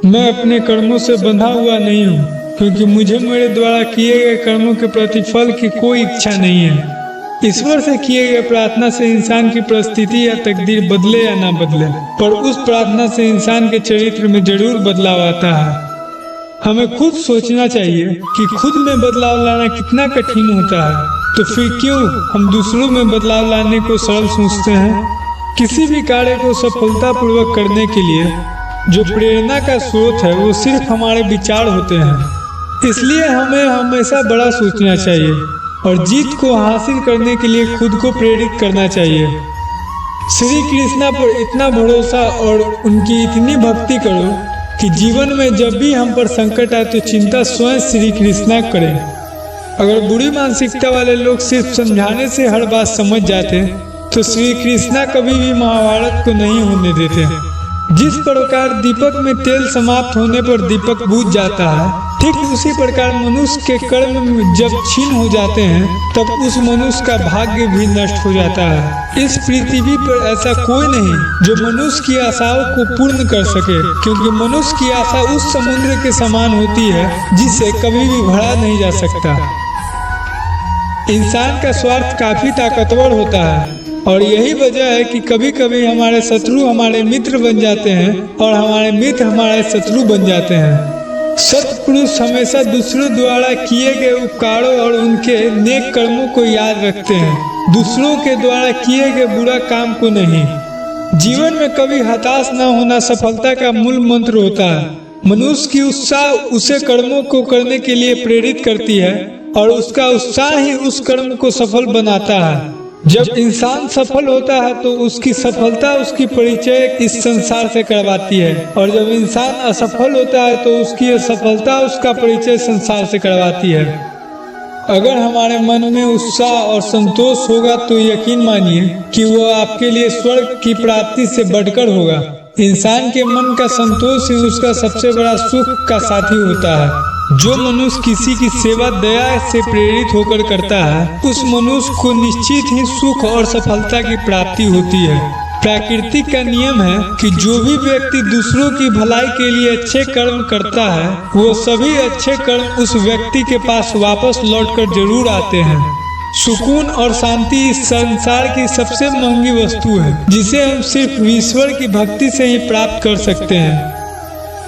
मैं अपने कर्मों से बंधा हुआ नहीं हूँ, क्योंकि मुझे मेरे द्वारा किए गए कर्मों के प्रतिफल की कोई इच्छा नहीं है। ईश्वर से किए गए प्रार्थना से इंसान की परिस्थिति या तकदीर बदले या ना बदले, पर उस प्रार्थना से इंसान के चरित्र में जरूर बदलाव आता है। हमें खुद सोचना चाहिए कि खुद में बदलाव लाना कितना कठिन होता है, तो फिर क्यों हम दूसरों में बदलाव लाने को सरल सोचते हैं। किसी भी कार्य को सफलतापूर्वक करने के लिए जो प्रेरणा का स्रोत है वो सिर्फ हमारे विचार होते हैं। इसलिए हमें हमेशा बड़ा सोचना चाहिए और जीत को हासिल करने के लिए खुद को प्रेरित करना चाहिए। श्री कृष्णा पर इतना भरोसा और उनकी इतनी भक्ति करो कि जीवन में जब भी हम पर संकट आए तो चिंता स्वयं श्री कृष्णा करें। अगर बुरी मानसिकता वाले लोग सिर्फ समझाने से हर बात समझ जाते तो श्री कृष्णा कभी भी महाभारत को नहीं होने देते। जिस प्रकार दीपक में तेल समाप्त होने पर दीपक बुझ जाता है, ठीक उसी प्रकार मनुष्य के कर्म जब छीन हो जाते हैं तब उस मनुष्य का भाग्य भी नष्ट हो जाता है। इस पृथ्वी पर ऐसा कोई नहीं जो मनुष्य की आशाओं को पूर्ण कर सके, क्योंकि मनुष्य की आशा उस समुद्र के समान होती है जिसे कभी भी भरा नहीं जा सकता। इंसान का स्वार्थ काफी ताकतवर होता है और यही वजह है कि कभी कभी हमारे शत्रु हमारे मित्र बन जाते हैं और हमारे मित्र हमारे शत्रु बन जाते हैं। सत्पुरुष हमेशा दूसरों द्वारा किए गए उपकारों और उनके नेक कर्मों को याद रखते हैं, दूसरों के द्वारा किए गए बुरा काम को नहीं। जीवन में कभी हताश न होना सफलता का मूल मंत्र होता है। मनुष्य की उत्साह उसे कर्मों को करने के लिए प्रेरित करती है और उसका उत्साह ही उस कर्म को सफल बनाता है। जब इंसान सफल होता है तो उसकी सफलता उसकी परिचय इस संसार से करवाती है, और जब इंसान असफल होता है तो उसकी असफलता उसका परिचय संसार से करवाती है। अगर हमारे मन में उत्साह और संतोष होगा तो यकीन मानिए कि वह आपके लिए स्वर्ग की प्राप्ति से बढ़कर होगा। इंसान के मन का संतोष ही उसका सबसे बड़ा सुख का साथी होता है। जो मनुष्य किसी की सेवा दया से प्रेरित होकर करता है, उस मनुष्य को निश्चित ही सुख और सफलता की प्राप्ति होती है। प्रकृति का नियम है कि जो भी व्यक्ति दूसरों की भलाई के लिए अच्छे कर्म करता है, वो सभी अच्छे कर्म उस व्यक्ति के पास वापस लौटकर जरूर आते हैं। सुकून और शांति इस संसार की सबसे महंगी वस्तु है, जिसे हम सिर्फ ईश्वर की भक्ति से ही प्राप्त कर सकते हैं।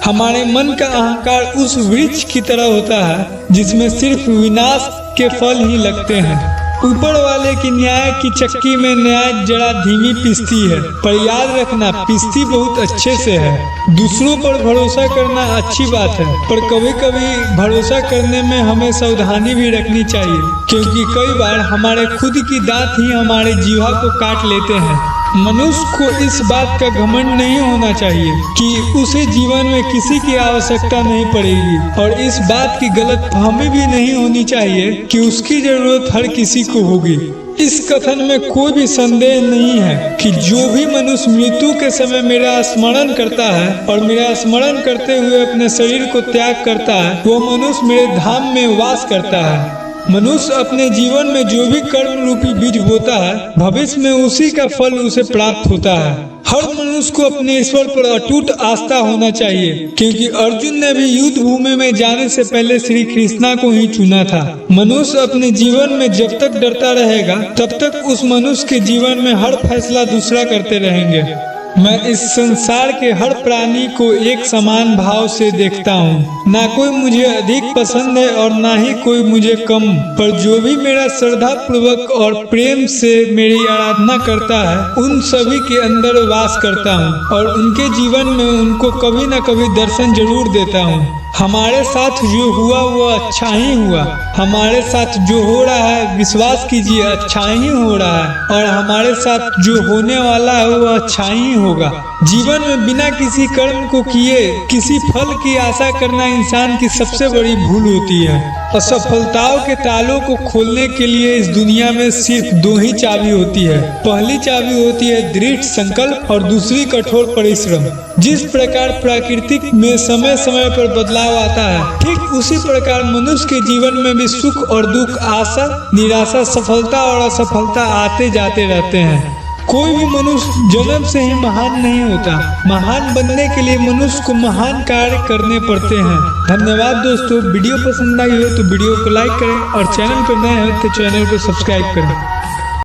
हमारे मन का अहंकार उस वृक्ष की तरह होता है जिसमें सिर्फ विनाश के फल ही लगते हैं। ऊपर वाले की न्याय की चक्की में न्याय जरा धीमी पिसती है, पर याद रखना पिसती बहुत अच्छे से है। दूसरों पर भरोसा करना अच्छी बात है, पर कभी कभी भरोसा करने में हमें सावधानी भी रखनी चाहिए, क्योंकि कई बार हमारे खुद की दांत ही हमारे जीवा को काट लेते हैं। मनुष्य को इस बात का घमंड नहीं होना चाहिए कि उसे जीवन में किसी की आवश्यकता नहीं पड़ेगी, और इस बात की गलतफहमी भी नहीं होनी चाहिए कि उसकी जरूरत हर किसी को होगी। इस कथन में कोई भी संदेह नहीं है कि जो भी मनुष्य मृत्यु के समय मेरा स्मरण करता है और मेरा स्मरण करते हुए अपने शरीर को त्याग करता है, वो मनुष्य मेरे धाम में वास करता है। मनुष्य अपने जीवन में जो भी कर्म रूपी बीज बोता है, भविष्य में उसी का फल उसे प्राप्त होता है। हर मनुष्य को अपने ईश्वर पर अटूट आस्था होना चाहिए, क्योंकि अर्जुन ने भी युद्ध भूमि में जाने से पहले श्री कृष्णा को ही चुना था। मनुष्य अपने जीवन में जब तक डरता रहेगा तब तक उस मनुष्य के जीवन में हर फैसला दूसरा करते रहेंगे। मैं इस संसार के हर प्राणी को एक समान भाव से देखता हूँ। ना कोई मुझे अधिक पसंद है और ना ही कोई मुझे कम, पर जो भी मेरा श्रद्धा पूर्वक और प्रेम से मेरी आराधना करता है, उन सभी के अंदर वास करता हूँ और उनके जीवन में उनको कभी न कभी दर्शन जरूर देता हूँ। हमारे साथ जो हुआ वो अच्छा ही हुआ, हमारे साथ जो हो रहा है विश्वास कीजिए अच्छा ही हो रहा है, और हमारे साथ जो होने वाला है वो अच्छा ही होगा। जीवन में बिना किसी कर्म को किए किसी फल की आशा करना इंसान की सबसे बड़ी भूल होती है। असफलताओं के तालों को खोलने के लिए इस दुनिया में सिर्फ दो ही चाबी होती है। पहली चाबी होती है दृढ़ संकल्प और दूसरी कठोर परिश्रम। जिस प्रकार प्रकृति में समय समय पर बदलाव आता है, ठीक उसी प्रकार मनुष्य के जीवन में भी सुख और दुख, आशा निराशा, सफलता और असफलता आते जाते रहते हैं। कोई भी मनुष्य जन्म से ही महान नहीं होता। महान बनने के लिए मनुष्य को महान कार्य करने पड़ते हैं। धन्यवाद दोस्तों। वीडियो पसंद आई हो तो वीडियो को लाइक करें और चैनल पर नए हो तो चैनल को सब्सक्राइब करें।